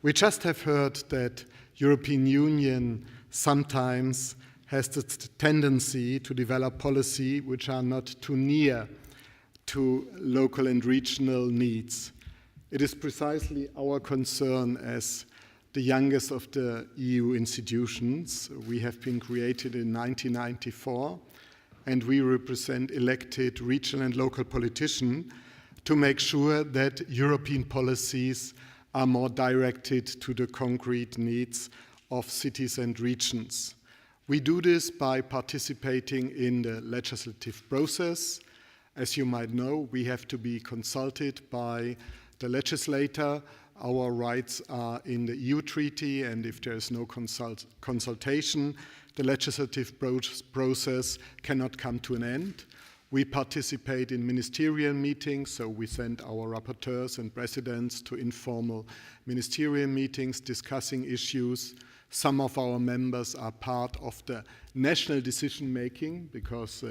We just have heard that European Union sometimes has the tendency to develop policy which are not too near to local and regional needs. It is precisely our concern as the youngest of the EU institutions. We have been created in 1994, and we represent elected regional and local politicians to make sure that European policies are more directed to the concrete needs of cities and regions. We do this by participating in the legislative process. As you might know, we have to be consulted by the legislator. Our rights are in the EU treaty, and if there is no consultation, the legislative process cannot come to an end. We participate in ministerial meetings, so we send our rapporteurs and presidents to informal ministerial meetings discussing issues. Some of our members are part of the national decision-making because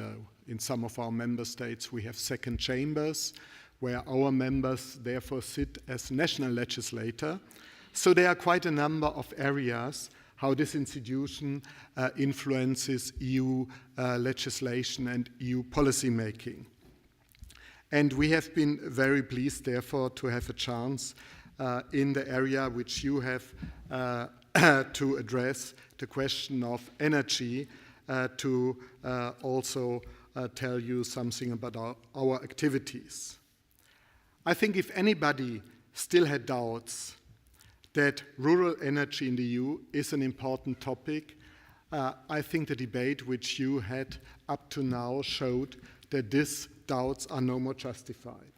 in some of our member states we have second chambers where our members therefore sit as national legislator. So there are quite a number of areas how this institution influences EU legislation and EU policy making. And we have been very pleased therefore to have a chance in the area which you have to address, the question of energy, to also tell you something about our activities. I think if anybody still had doubts that rural energy in the EU is an important topic, I think the debate which you had up to now showed that these doubts are no more justified.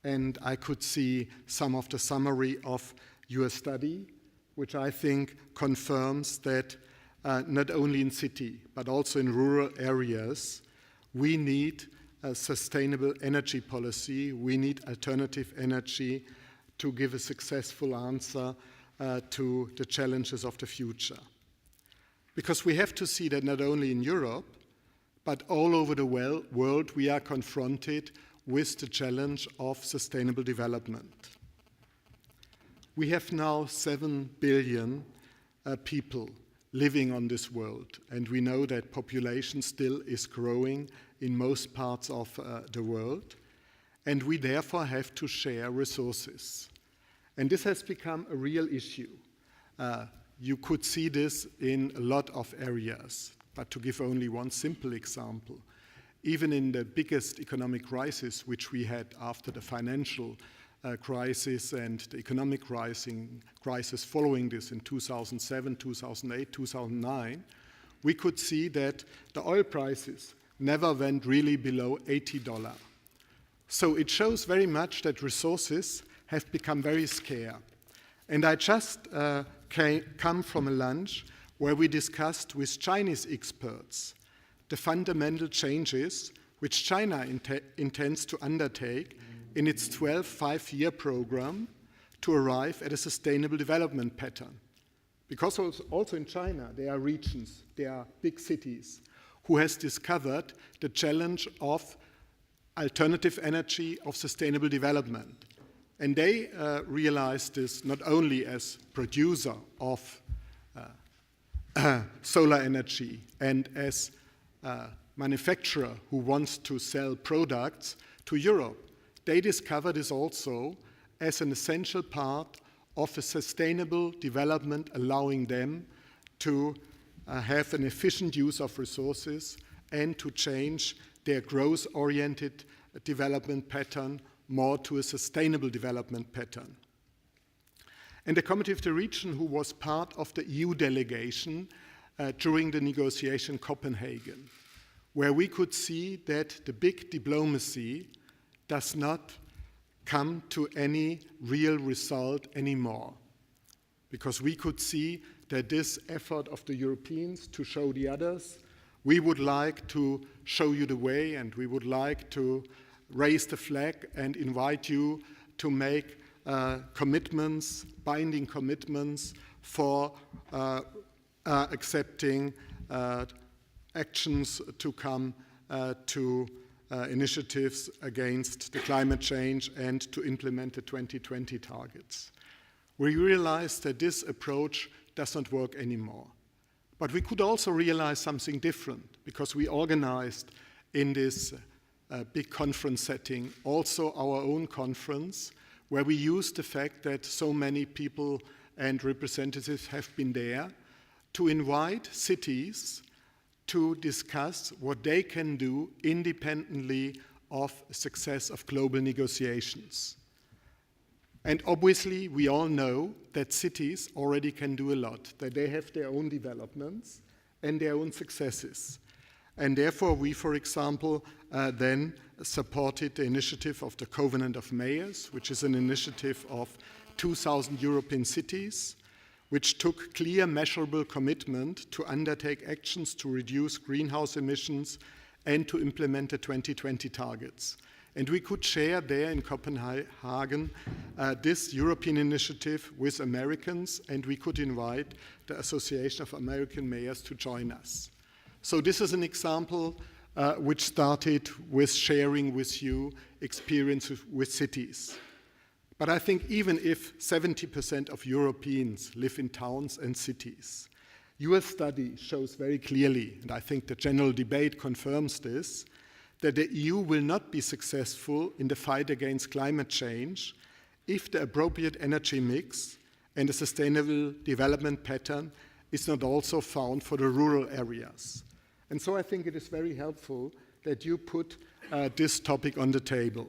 And I could see some of the summary of your study, which I think confirms that not only in city, but also in rural areas, we need a sustainable energy policy. We need alternative energy to give a successful answer to the challenges of the future. Because we have to see that not only in Europe, but all over the world, we are confronted with the challenge of sustainable development. We have now 7 billion people living on this world, and we know that population still is growing in most parts of the world, and we therefore have to share resources. And this has become a real issue. You could see this in a lot of areas, but to give only one simple example, even in the biggest economic crisis which we had after the financial crisis and the economic crisis following this in 2007, 2008, 2009, we could see that the oil prices never went really below $80. So it shows very much that resources have become very scarce. And I just come from a lunch where we discussed with Chinese experts the fundamental changes which China intends to undertake in its 12 five-year program to arrive at a sustainable development pattern. Because also in China, there are regions, there are big cities who has discovered the challenge of alternative energy, of sustainable development. And they realize this not only as producer of solar energy and as manufacturer who wants to sell products to Europe. They discover this also as an essential part of a sustainable development, allowing them to have an efficient use of resources and to change their growth-oriented development pattern more to a sustainable development pattern. And the Committee of the Region, who was part of the EU delegation during the negotiation in Copenhagen, where we could see that the big diplomacy does not come to any real result anymore. Because we could see that this effort of the Europeans to show the others, we would like to show you the way and we would like to raise the flag and invite you to make commitments, binding commitments for accepting actions to come to initiatives against the climate change and to implement the 2020 targets. we realized that this approach does not work anymore. But we could also realize something different, because we organized in this big conference setting also our own conference, where we used the fact that so many people and representatives have been there to invite cities to discuss what they can do independently of success of global negotiations. And obviously, we all know that cities already can do a lot, that they have their own developments and their own successes. And therefore, we, for example, then supported the initiative of the Covenant of Mayors, which is an initiative of 2,000 European cities, which took clear, measurable commitment to undertake actions to reduce greenhouse emissions and to implement the 2020 targets. And we could share there in Copenhagen this European initiative with Americans, and we could invite the Association of American Mayors to join us. So this is an example which started with sharing with you experience with cities. But I think even if 70% of Europeans live in towns and cities, your study shows very clearly, and I think the general debate confirms this, that the EU will not be successful in the fight against climate change if the appropriate energy mix and a sustainable development pattern is not also found for the rural areas. And so I think it is very helpful that you put this topic on the table.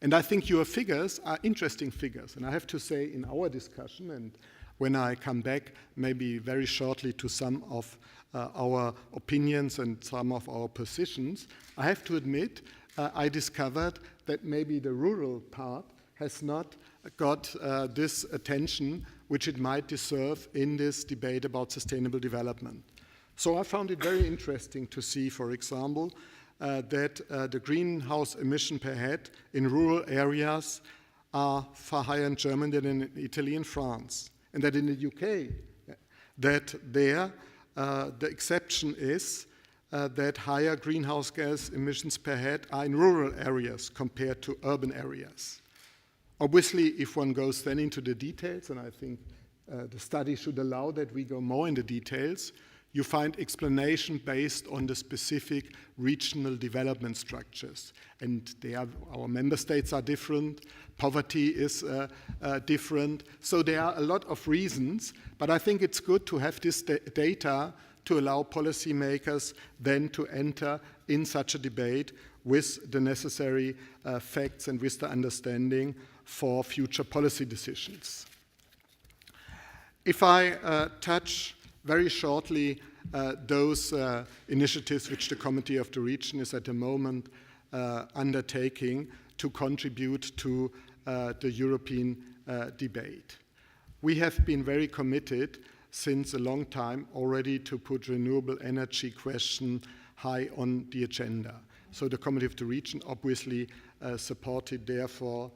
And I think your figures are interesting figures. And I have to say, in our discussion, and when I come back maybe very shortly to some of our opinions and some of our positions, I have to admit I discovered that maybe the rural part has not got this attention which it might deserve in this debate about sustainable development. So I found it very interesting to see, for example, that the greenhouse emission per head in rural areas are far higher in Germany than in Italy and France. And that in the UK, that there the exception is that higher greenhouse gas emissions per head are in rural areas compared to urban areas. Obviously, if one goes then into the details, and I think the study should allow that we go more in the details, you find explanation based on the specific regional development structures. And our member states are different, poverty is different, so there are a lot of reasons, but I think it's good to have this data to allow policymakers then to enter in such a debate with the necessary facts and with the understanding for future policy decisions. If I touch very shortly those initiatives which the Committee of the Region is at the moment undertaking to contribute to the European debate. We have been very committed since a long time already to put renewable energy question high on the agenda. So the Committee of the Region obviously supported therefore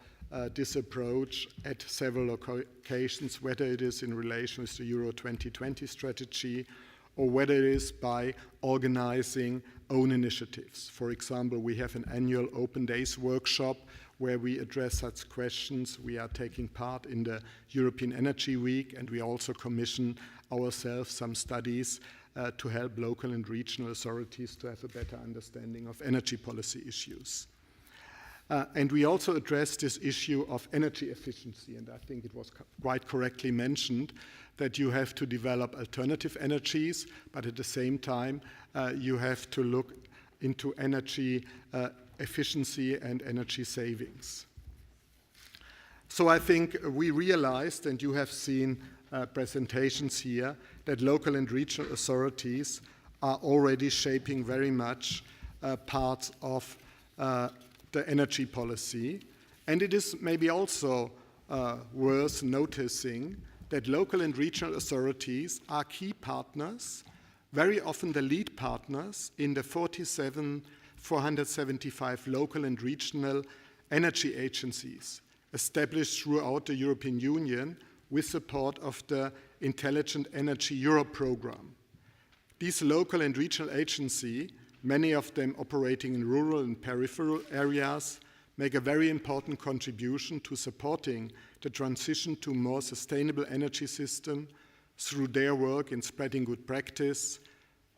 this approach at several occasions, whether it is in relation with the Euro 2020 strategy or whether it is by organizing own initiatives. For example, we have an annual Open Days workshop where we address such questions. We are taking part in the European Energy Week, and we also commission ourselves some studies to help local and regional authorities to have a better understanding of energy policy issues. And we also addressed this issue of energy efficiency, and I think it was quite correctly mentioned that you have to develop alternative energies, but at the same time you have to look into energy efficiency and energy savings. So I think we realized, and you have seen presentations here, that local and regional authorities are already shaping very much parts of the energy policy. And it is maybe also worth noticing that local and regional authorities are key partners, very often the lead partners in the 475 local and regional energy agencies established throughout the European Union with support of the Intelligent Energy Europe program. These local and regional agencies, many of them operating in rural and peripheral areas, make a very important contribution to supporting the transition to a more sustainable energy system through their work in spreading good practice,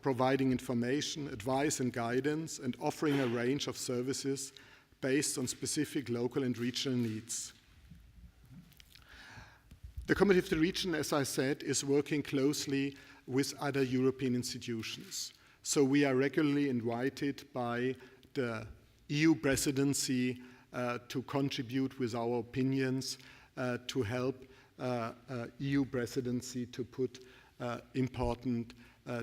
providing information, advice and guidance, and offering a range of services based on specific local and regional needs. The Committee of the Region, as I said, is working closely with other European institutions. So we are regularly invited by the EU presidency to contribute with our opinions to help EU presidency to put important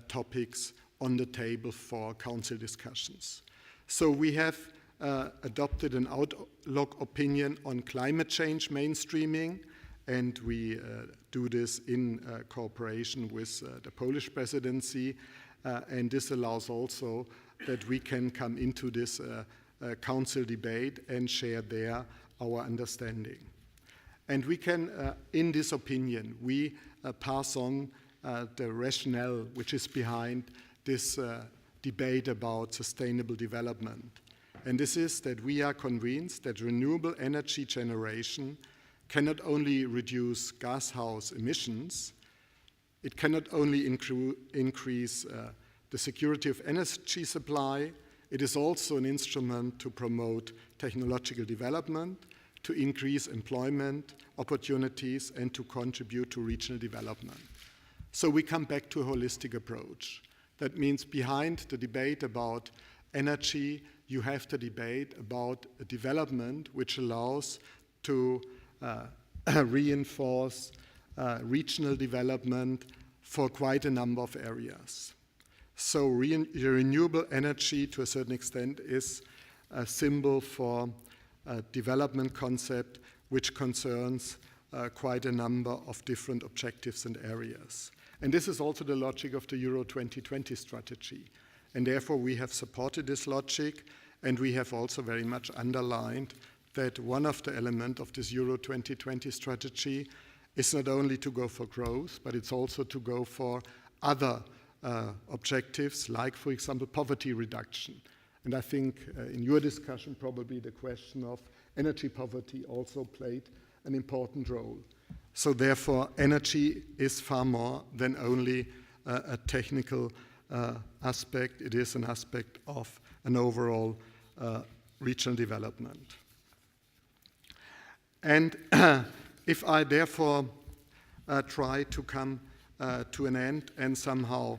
topics on the table for council discussions. So we have adopted an outlook opinion on climate change mainstreaming, and we do this in cooperation with the Polish presidency, and this allows also that we can come into this council debate and share there our understanding. And we can, in this opinion, we pass on the rationale which is behind this debate about sustainable development. And this is that we are convinced that renewable energy generation can not only reduce greenhouse emissions, it can not only increase the security of energy supply, it is also an instrument to promote technological development, to increase employment opportunities, and to contribute to regional development. So we come back to a holistic approach. That means behind the debate about energy, you have the debate about a development which allows to reinforce regional development for quite a number of areas. So renewable energy, to a certain extent, is a symbol for a development concept which concerns quite a number of different objectives and areas. And this is also the logic of the Euro 2020 strategy. And therefore, we have supported this logic, and we have also very much underlined that one of the elements of this Euro 2020 strategy is not only to go for growth, but it's also to go for other objectives, like, for example, poverty reduction. And I think in your discussion, probably the question of energy poverty also played an important role. So therefore, energy is far more than only a technical aspect. It is an aspect of an overall regional development. And if I therefore try to come to an end and somehow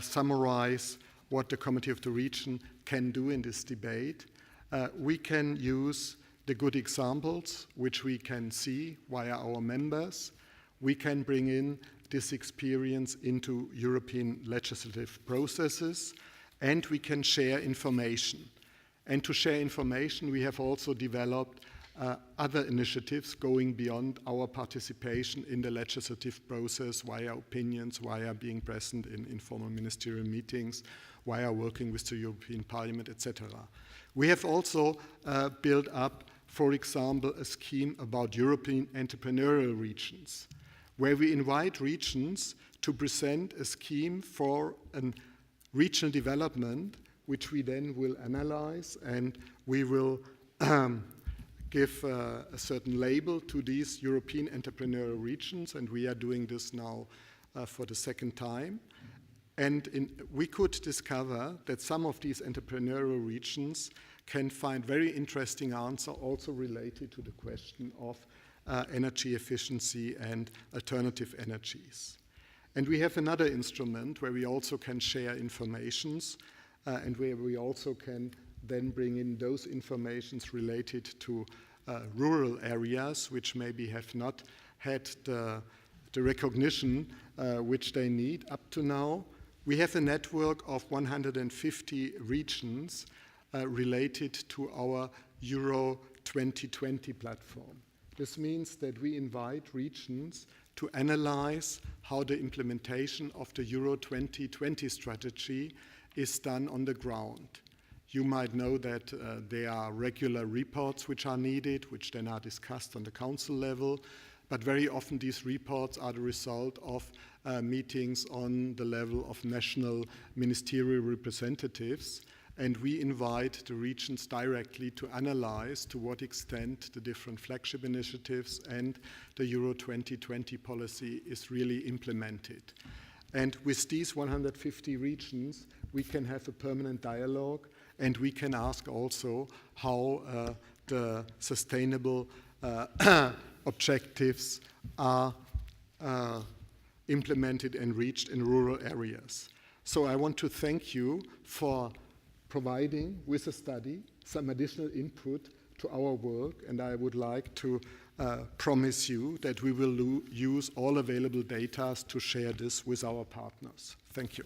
summarize what the Committee of the Region can do in this debate, we can use the good examples which we can see via our members. We can bring in this experience into European legislative processes, and we can share information. And to share information, we have also developed other initiatives going beyond our participation in the legislative process via opinions, via being present in informal ministerial meetings, via working with the European Parliament, etc. We have also built up, for example, a scheme about European entrepreneurial regions, where we invite regions to present a scheme for a regional development, which we then will analyze, and we will give a certain label to these European entrepreneurial regions, and we are doing this now for the second time. And we could discover that some of these entrepreneurial regions can find very interesting answers also related to the question of energy efficiency and alternative energies. And we have another instrument where we also can share informations and where we also can then bring in those informations related to rural areas which maybe have not had the recognition which they need up to now. We have a network of 150 regions related to our Euro 2020 platform. This means that we invite regions to analyze how the implementation of the Euro 2020 strategy is done on the ground. You might know that there are regular reports which are needed, which then are discussed on the council level, but very often these reports are the result of meetings on the level of national ministerial representatives, And we invite the regions directly to analyze to what extent the different flagship initiatives and the Euro 2020 policy is really implemented. And with these 150 regions, we can have a permanent dialogue, and we can ask also how the sustainable objectives are implemented and reached in rural areas. So I want to thank you for providing with a study some additional input to our work, and I would like to promise you that we will use all available data to share this with our partners. Thank you.